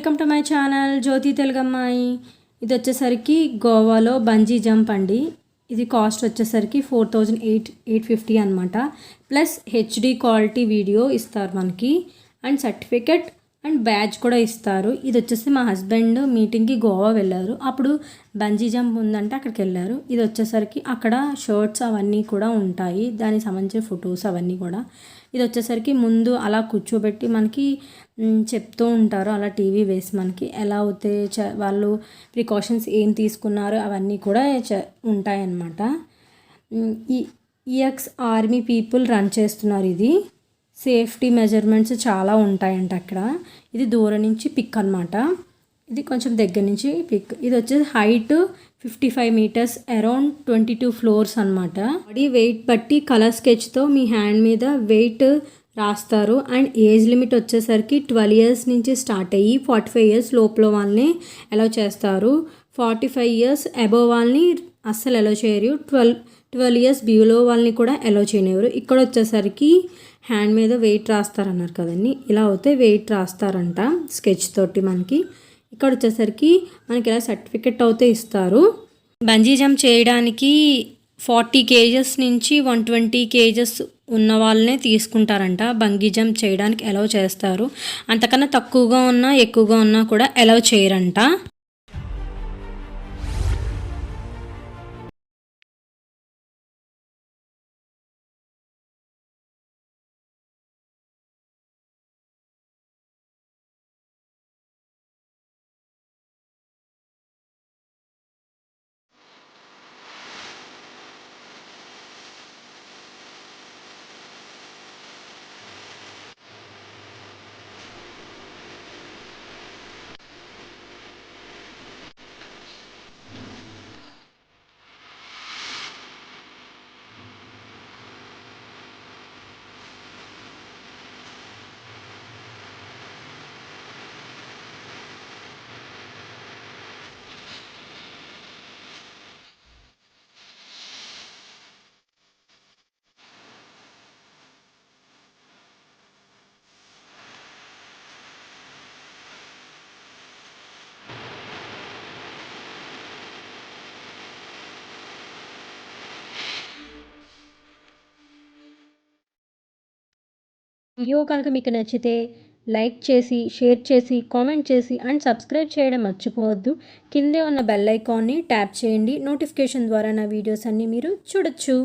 Welcome to my channel జ్యోతి తెలుగమ్మాయి. ఇది వచ్చేసరికి గోవాలో బంజీ జంప్ అండి. ఇది కాస్ట్ వచ్చేసరికి 4850 అనమాట. ప్లస్ హెచ్డి క్వాలిటీ వీడియో ఇస్తారు మనకి, అండ్ సర్టిఫికెట్ అండ్ బ్యాడ్జ్ కూడా ఇస్తారు. ఇది వచ్చేసి మా హస్బెండ్ మీటింగ్కి గోవా వెళ్ళారు, అప్పుడు బంజీ జంప్ ఉందంటే అక్కడికి వెళ్ళారు. ఇది వచ్చేసరికి అక్కడ షర్ట్స్ అవన్నీ కూడా ఉంటాయి, దానికి సంబంధించిన ఫొటోస్ అవన్నీ కూడా. ఇది వచ్చేసరికి ముందు అలా కూర్చోబెట్టి మనకి చెప్తూ ఉంటారు, అలా టీవీ వేసి మనకి ఎలా అవుతే వాళ్ళు ప్రికాషన్స్ ఏం తీసుకున్నారు అవన్నీ కూడా ఉంటాయన్నమాట. ఈ ఈఎక్స్ ఆర్మీ పీపుల్ రన్ చేస్తున్నారు. ఇది సేఫ్టీ మెజర్మెంట్స్ చాలా ఉంటాయంట అక్కడ. ఇది దూరం నుంచి పిక్ అనమాట, ఇది కొంచెం దగ్గర నుంచి పిక్. ఇది వచ్చేసి హైట్ 55 మీటర్స్, అరౌండ్ 22 ఫ్లోర్స్ అనమాట. బాడీ వెయిట్ బట్టి కలర్ స్కెచ్తో మీ హ్యాండ్ మీద వెయిట్ రాస్తారు. అండ్ ఏజ్ లిమిట్ వచ్చేసరికి 12 ఇయర్స్ నుంచి స్టార్ట్ అయ్యి 45 ఇయర్స్ లోపల వాళ్ళని అలౌ చేస్తారు. 45 ఇయర్స్ అబోవ్ వాళ్ళని అస్సలు అలౌ చేయరు. 12 ఇయర్స్ బిలో వాళ్ళని కూడా అలౌ చేయనివ్వరు. ఇక్కడ వచ్చేసరికి హ్యాండ్ మీద వెయిట్ రాస్తారన్నారు కదండి, ఇలా అయితే వెయిట్ రాస్తారంట స్కెచ్ తోటి మనకి. ఇక్కడ వచ్చేసరికి మనకి ఇలా సర్టిఫికెట్ అయితే ఇస్తారు. బంజీ జంప్ చేయడానికి 40 కేజెస్ నుంచి 120 కేజెస్ ఉన్న వాళ్ళనే తీసుకుంటారంట. బంజీ జంప్ చేయడానికి అలౌ చేస్తారు, అంతకన్నా తక్కువగా ఉన్నా ఎక్కువగా ఉన్నా కూడా అలౌ చేయరంట. వీడియో కనుక మీకు నచ్చితే లైక్ చేసి, షేర్ చేసి, కామెంట్ చేసి అండ్ సబ్స్క్రైబ్ చేయడం మర్చిపోవద్దు. కిందే ఉన్న బెల్ ఐకాన్ని ట్యాప్ చేయండి, నోటిఫికేషన్ ద్వారా నా వీడియోస్ అన్నీ మీరు చూడొచ్చు.